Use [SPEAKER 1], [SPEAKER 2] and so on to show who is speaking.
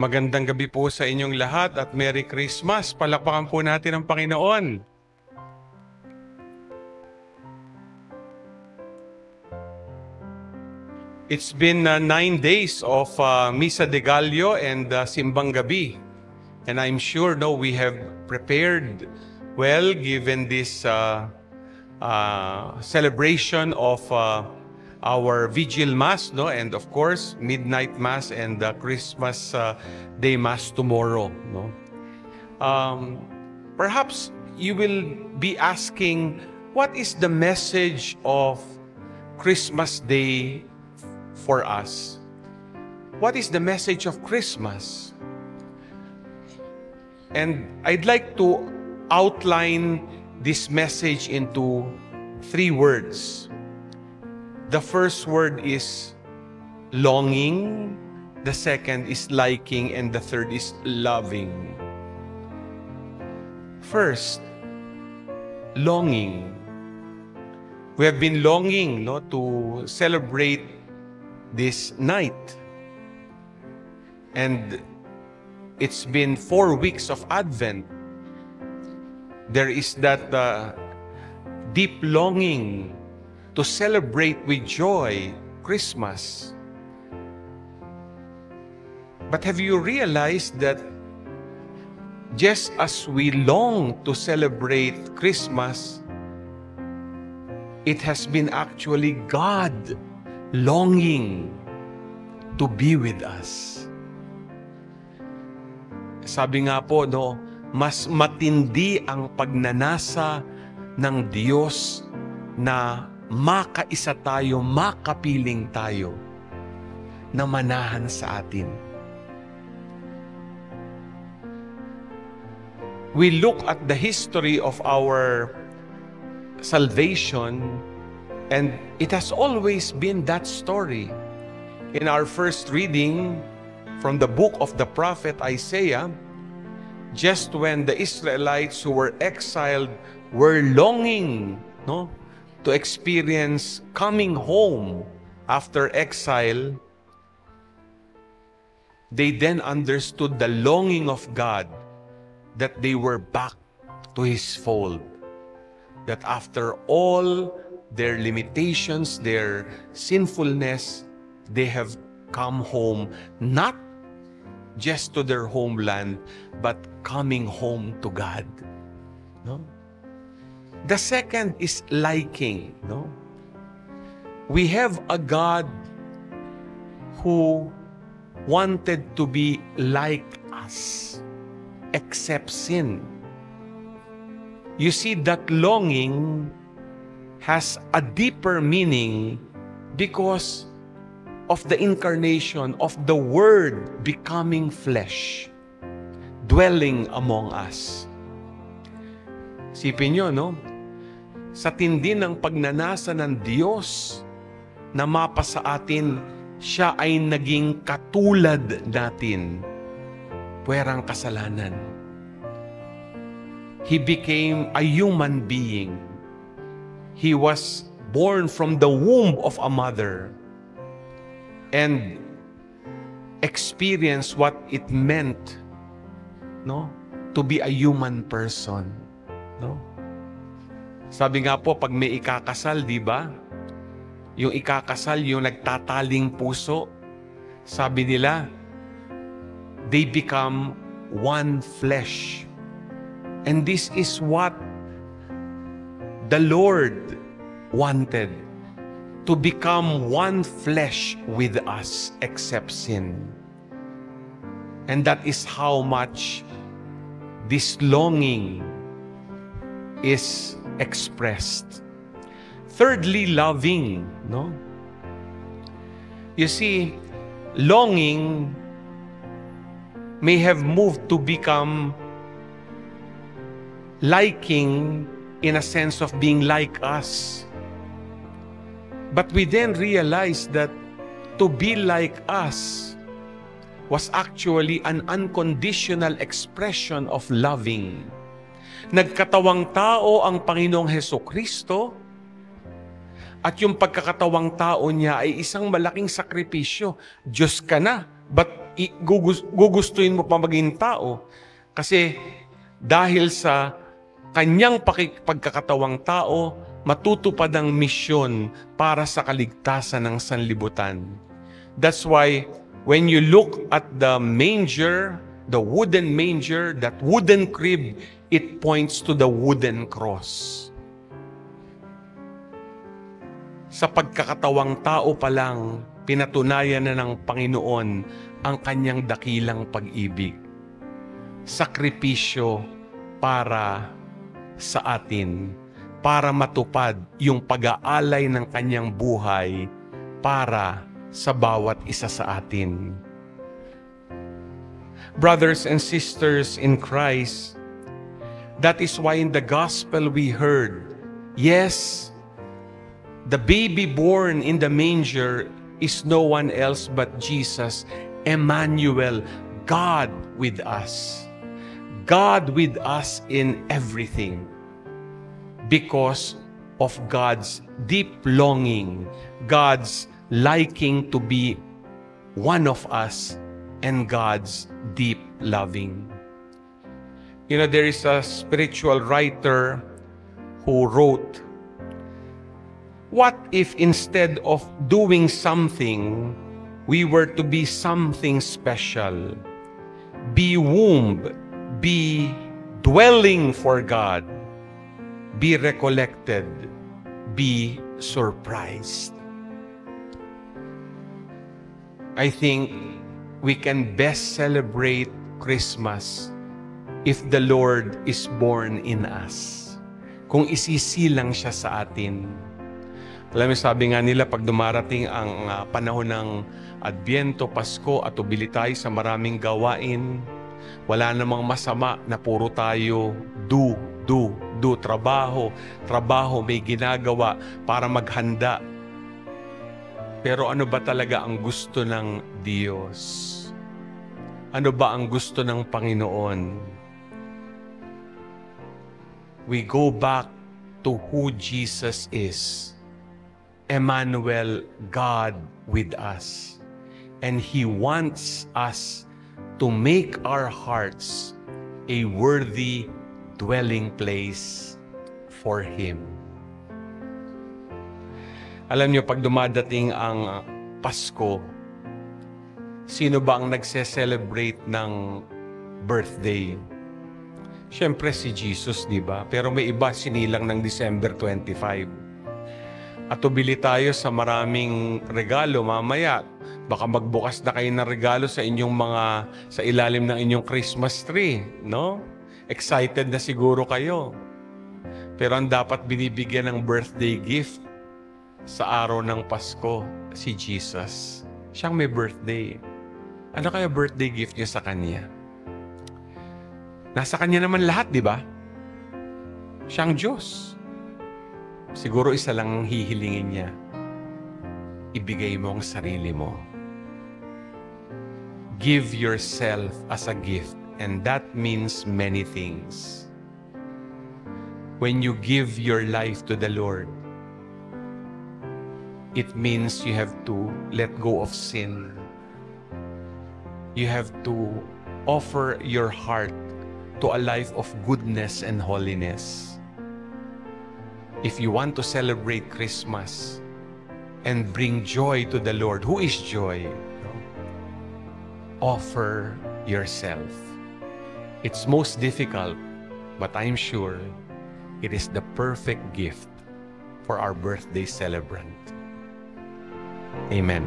[SPEAKER 1] Magandang gabi po sa inyong lahat at Merry Christmas. Palakpakan po natin ang Panginoon. It's been 9 days of Misa de Gallo and Simbang Gabi. And I'm sure we have prepared well given this celebration of our Vigil Mass, and of course, Midnight Mass and the Christmas Day Mass tomorrow. Perhaps you will be asking, what is the message of Christmas Day for us? What is the message of Christmas? And I'd like to outline this message into 3 words. The first word is longing, the second is liking, and the third is loving. First, longing. We have been longing to celebrate this night. And it's been 4 weeks of Advent. There is that deep longing to celebrate with joy Christmas. But have you realized that just as we long to celebrate Christmas, it has been actually God longing to be with us. Sabi nga po, mas matindi ang pagnanasa ng Diyos na makaisa tayo, makapiling tayo na manahan sa atin. We look at the history of our salvation, and it has always been that story. In our first reading from the book of the prophet Isaiah, just when the Israelites who were exiled were longing to experience coming home after exile, they then understood the longing of God that they were back to His fold. That after all their limitations, their sinfulness, they have come home, not just to their homeland, but coming home to God. The second is liking. We have a God who wanted to be like us, except sin. You see, that longing has a deeper meaning because of the incarnation of the Word becoming flesh, dwelling among us. Isipin nyo, sa tindi ng pagnanasa ng Diyos na mapa sa atin, siya ay naging katulad natin, puwerang kasalanan. He became a human being. He was born from the womb of a mother and experienced what it meant to be a human person. Sabi nga po, pag may ikakasal, di ba? Yung ikakasal, yung nagtataling puso, sabi nila, they become one flesh. And this is what the Lord wanted, to become one flesh with us except sin. And that is how much this longing is expressed. Thirdly, loving. You see, longing may have moved to become liking in a sense of being like us. But we then realized that to be like us was actually an unconditional expression of loving. Nagkatawang tao ang Panginoong Hesukristo, at yung pagkakatawang tao niya ay isang malaking sakripisyo. Diyos ka na, but gugustuhin mo pa maging tao. Kasi dahil sa kanyang pagkakatawang tao, matutupad ang misyon para sa kaligtasan ng sanlibutan. That's why when you look at the manger, the wooden manger, that wooden crib, it points to the wooden cross. Sa pagkakatawang tao pa lang, pinatunayan na ng Panginoon ang kanyang dakilang pag-ibig. Sakripisyo para sa atin, para matupad yung pag-aalay ng kanyang buhay para sa bawat isa sa atin. Brothers and sisters in Christ, that is why in the gospel we heard, yes, the baby born in the manger is no one else but Jesus, Emmanuel, God with us. God with us in everything because of God's deep longing, God's liking to be one of us, and God's deep loving. You know, there is a spiritual writer who wrote, what if instead of doing something, we were to be something special, be womb, be dwelling for God, be recollected, be surprised. I think we can best celebrate Christmas if the Lord is born in us. Kung isisilang siya sa atin. Alam mo, sabi nga nila, pag dumarating ang panahon ng Adbyento, Pasko, at ubili tayo sa maraming gawain, wala namang masama na puro tayo trabaho, may ginagawa para maghanda. Pero ano ba talaga ang gusto ng Diyos? Ano ba ang gusto ng Panginoon? We go back to who Jesus is. Emmanuel, God with us. And He wants us to make our hearts a worthy dwelling place for Him. Alam niyo, pag dumadating ang Pasko, sino ba ang nagse-celebrate ng birthday? Siyempre si Jesus, di ba? Pero may iba sinilang ng December 25. At ubili tayo sa maraming regalo mamaya. Baka magbukas na kayo ng regalo sa inyong sa ilalim ng inyong Christmas tree, no? Excited na siguro kayo. Pero ang dapat binibigyan ng birthday gift sa araw ng Pasko, si Jesus. Siyang may birthday. Ano kaya birthday gift niya sa Kanya? Nasa Kanya naman lahat, di ba? Siyang Diyos. Siguro isa lang ang hihilingin niya. Ibigay mo ang sarili mo. Give yourself as a gift, and that means many things. When you give your life to the Lord, it means you have to let go of sin. You have to offer your heart to a life of goodness and holiness. If you want to celebrate Christmas and bring joy to the Lord, who is joy? Offer yourself. It's most difficult, but I'm sure it is the perfect gift for our birthday celebrant. Amen.